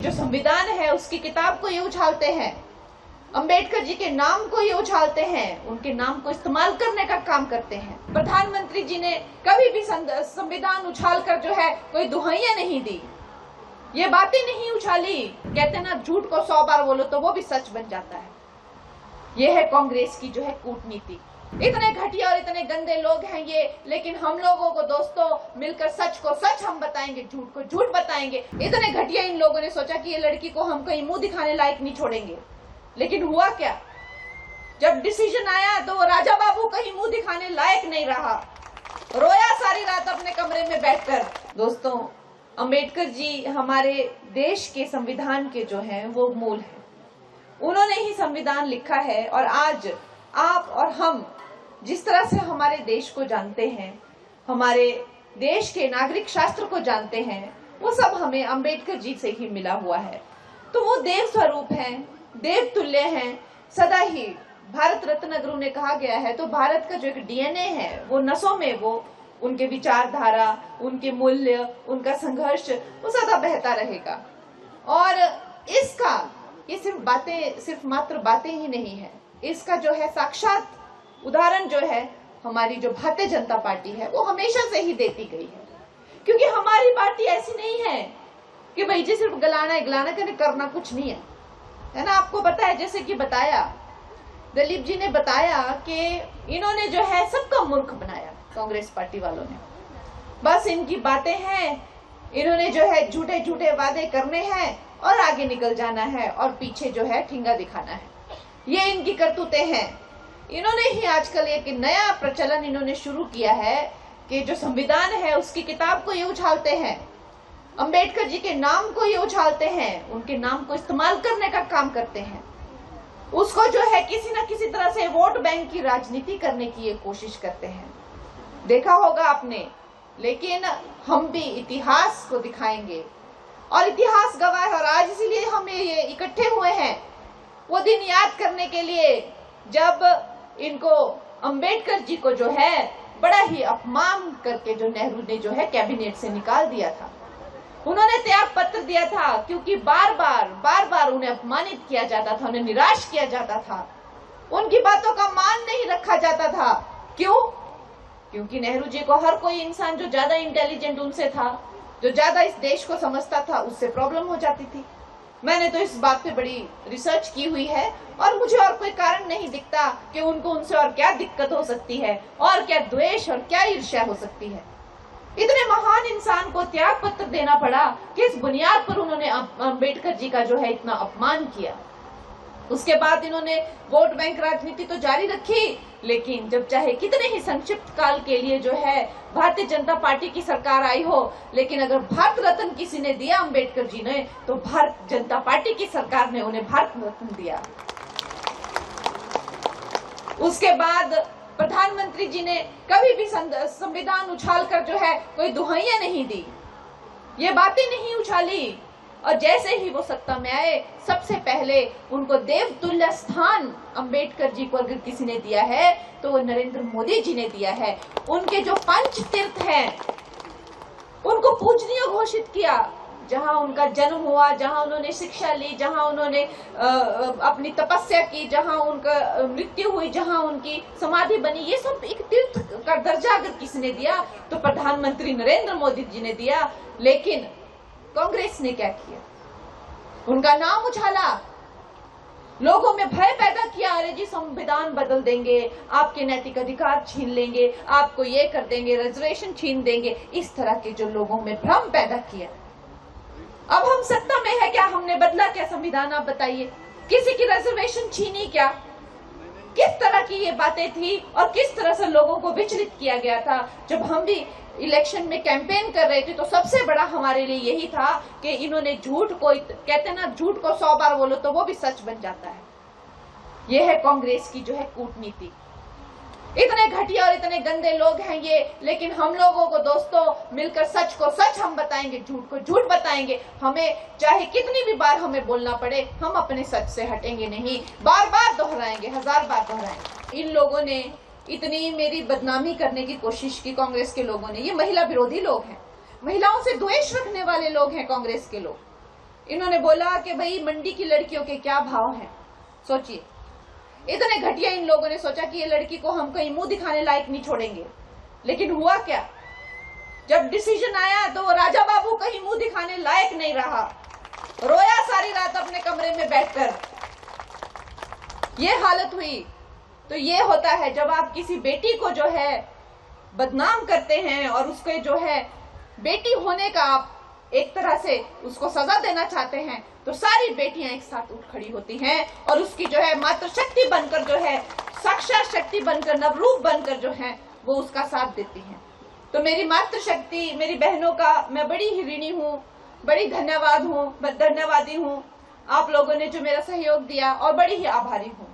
जो संविधान है उसकी किताब को ये उछालते हैं, अंबेडकर जी के नाम को ये उछालते हैं, उनके नाम को इस्तेमाल करने का काम करते हैं। प्रधानमंत्री जी ने कभी भी संविधान उछाल कर जो है कोई दुहाइयां नहीं दी, ये बातें नहीं उछाली। कहते ना झूठ को 100 बार बोलो तो वो भी सच बन जाता है। ये है कांग्रेस की जो है कूटनीति। इतने घटिया और इतने गंदे लोग हैं ये, लेकिन हम लोगों को दोस्तों मिलकर सच को सच हम बताएंगे, झूठ को झूठ बताएंगे। इतने घटिया इन लोगों ने सोचा कि ये लड़की को हम कहीं मुंह दिखाने लायक नहीं छोड़ेंगे, लेकिन हुआ क्या? जब डिसीजन आया तो वो राजा बाबू कहीं मुंह दिखाने लायक नहीं रहा, रोया सारी रात अपने कमरे में बैठकर। दोस्तों, अंबेडकर जी हमारे देश के संविधान के जो हैं वो मूल हैं। उन्होंने ही संविधान लिखा है और आज आप और हम जिस तरह से हमारे देश को जानते हैं, हमारे देश के नागरिक शास्त्र को जानते हैं, वो सब हमें अंबेडकर जी से ही मिला हुआ है। तो वो देव स्वरूप हैं, देव तुल्य हैं, सदा ही भारत रत्न अगर उन्हें कहा गया है तो भारत का जो एक डीएनए है वो नसों में, वो उनके विचारधारा, उनके मूल्य, उनका संघर्ष वो सदा बहता रहेगा। और इसका ये सिर्फ मात्र बातें ही नहीं है, इसका जो है साक्षात उदाहरण जो है हमारी जो भारतीय जनता पार्टी है वो हमेशा से ही देती गई है। क्योंकि हमारी पार्टी ऐसी नहीं है कि भाई जी सिर्फ गलाना करना कुछ नहीं है ना। आपको पता है, जैसे कि बताया दिलीप जी ने बताया कि इन्होंने जो है सबका मूर्ख बनाया कांग्रेस पार्टी वालों ने। बस इनकी बातें हैं, इन्होंने जो है झूठे झूठे वादे करने हैं और आगे निकल जाना है और पीछे जो है ठिंगा दिखाना है। ये इनकी करतूतें हैं। इन्होंने ही आजकल एक नया प्रचलन इन्होंने शुरू किया है कि जो संविधान है उसकी किताब को ये उछालते हैं, अंबेडकर जी के नाम को ये उछालते हैं, उनके नाम को इस्तेमाल करने का काम करते हैं। उसको जो है किसी न किसी तरह से वोट बैंक की राजनीति करने की ये कोशिश करते हैं। देखा होगा आपने, लेकिन हम भी इतिहास को दिखाएंगे और इतिहास गवाह है। और आज इसीलिए हम ये इकट्ठे हुए हैं वो दिन याद करने के लिए जब इनको अंबेडकर जी को जो है बड़ा ही अपमान करके जो नेहरू ने जो है कैबिनेट से निकाल दिया था। उन्होंने त्याग पत्र दिया था क्योंकि बार बार उन्हें अपमानित किया जाता था, उन्हें निराश किया जाता था, उनकी बातों का मान नहीं रखा जाता था। क्यों? क्योंकि नेहरू जी को हर कोई इंसान जो ज्यादा इंटेलिजेंट उनसे था, जो ज्यादा इस देश को समझता था, उससे प्रॉब्लम हो जाती थी। मैंने तो इस बात पे बड़ी रिसर्च की हुई है और मुझे और कोई कारण नहीं दिखता कि उनको उनसे और क्या दिक्कत हो सकती है और क्या द्वेष और क्या ईर्ष्या हो सकती है। इतने महान इंसान को त्याग पत्र देना पड़ा कि इस बुनियाद पर उन्होंने अंबेडकर जी का जो है इतना अपमान किया। उसके बाद इन्होंने वोट बैंक राजनीति तो जारी रखी, लेकिन जब चाहे कितने ही संक्षिप्त काल के लिए जो है भारतीय जनता पार्टी की सरकार आई हो, लेकिन अगर भारत रत्न किसी ने दिया अंबेडकर जी ने तो भारत जनता पार्टी की सरकार ने उन्हें भारत रत्न दिया। उसके बाद प्रधानमंत्री जी ने कभी भी संविधान उछाल कर जो है कोई दुहाइयां नहीं दी, ये बातें नहीं उछाली। और जैसे ही वो सत्ता में आए, सबसे पहले उनको देवतुल्य स्थान अंबेडकर जी को अगर किसी ने दिया है तो वो नरेंद्र मोदी जी ने दिया है। उनके जो पंच तीर्थ हैं उनको पूजनीय घोषित किया। जहां उनका जन्म हुआ, जहां उन्होंने शिक्षा ली, जहां उन्होंने अपनी तपस्या की, जहां उनका मृत्यु हुई, जहां उनकी समाधि बनी, ये सब एक तीर्थ का दर्जा अगर किसी ने दिया तो प्रधानमंत्री नरेंद्र मोदी जी ने दिया। लेकिन कांग्रेस ने क्या किया? उनका नाम उछाला, लोगों में भय पैदा किया, अरे जी संविधान बदल देंगे, आपके नैतिक अधिकार छीन लेंगे, आपको ये कर देंगे, रिजर्वेशन छीन देंगे, इस तरह के जो लोगों में भ्रम पैदा किया। अब हम सत्ता में है क्या? हमने बदला क्या संविधान? आप बताइए, किसी की रिजर्वेशन छीनी क्या? किस तरह की ये बातें थी और किस तरह से लोगों को विचलित किया गया था। जब हम भी इलेक्शन में कैंपेन कर रहे थे तो सबसे बड़ा हमारे लिए यही था कि इन्होंने झूठ को, कहते ना झूठ को 100 बार बोलो तो वो भी सच बन जाता है। यह है कांग्रेस की जो है कूटनीति। इतने घटिया और इतने गंदे लोग हैं ये, लेकिन हम लोगों को दोस्तों मिलकर सच को सच हम बताएंगे, झूठ को झूठ बताएंगे। हमें चाहे कितनी भी बार हमें बोलना पड़े, हम अपने सच से हटेंगे नहीं। बार बार दोहराएंगे, 1000 बार दोहराएंगे। इन लोगों ने इतनी मेरी बदनामी करने की कोशिश की, कांग्रेस के लोगों ने। ये महिला विरोधी लोग हैं, महिलाओं से द्वेष रखने वाले लोग हैं कांग्रेस के लोग। इन्होंने बोला कि भाई मंडी की लड़कियों के क्या भाव हैं। सोचिए, इतने घटिया इन लोगों ने सोचा कि ये लड़की को हम कहीं मुंह दिखाने लायक नहीं छोड़ेंगे। लेकिन हुआ क्या, जब डिसीजन आया तो वो राजा बाबू कहीं मुंह दिखाने लायक नहीं रहा, रोया सारी रात अपने कमरे में बैठकर। ये हालत हुई। तो ये होता है जब आप किसी बेटी को जो है बदनाम करते हैं और उसके जो है बेटी होने का आप एक तरह से उसको सजा देना चाहते हैं, तो सारी बेटियां एक साथ उठ खड़ी होती हैं और उसकी जो है मातृशक्ति बनकर जो है साक्षात शक्ति बनकर नवरूप बनकर जो है वो उसका साथ देती हैं। तो मेरी मातृशक्ति, मेरी बहनों का मैं बड़ी ही ऋणी हूँ, बड़ी धन्यवादी हूँ। आप लोगों ने जो मेरा सहयोग दिया और बड़ी ही आभारी हूँ।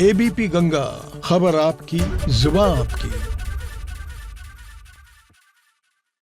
एबीपी गंगा, खबर आपकी, जुबान आपकी।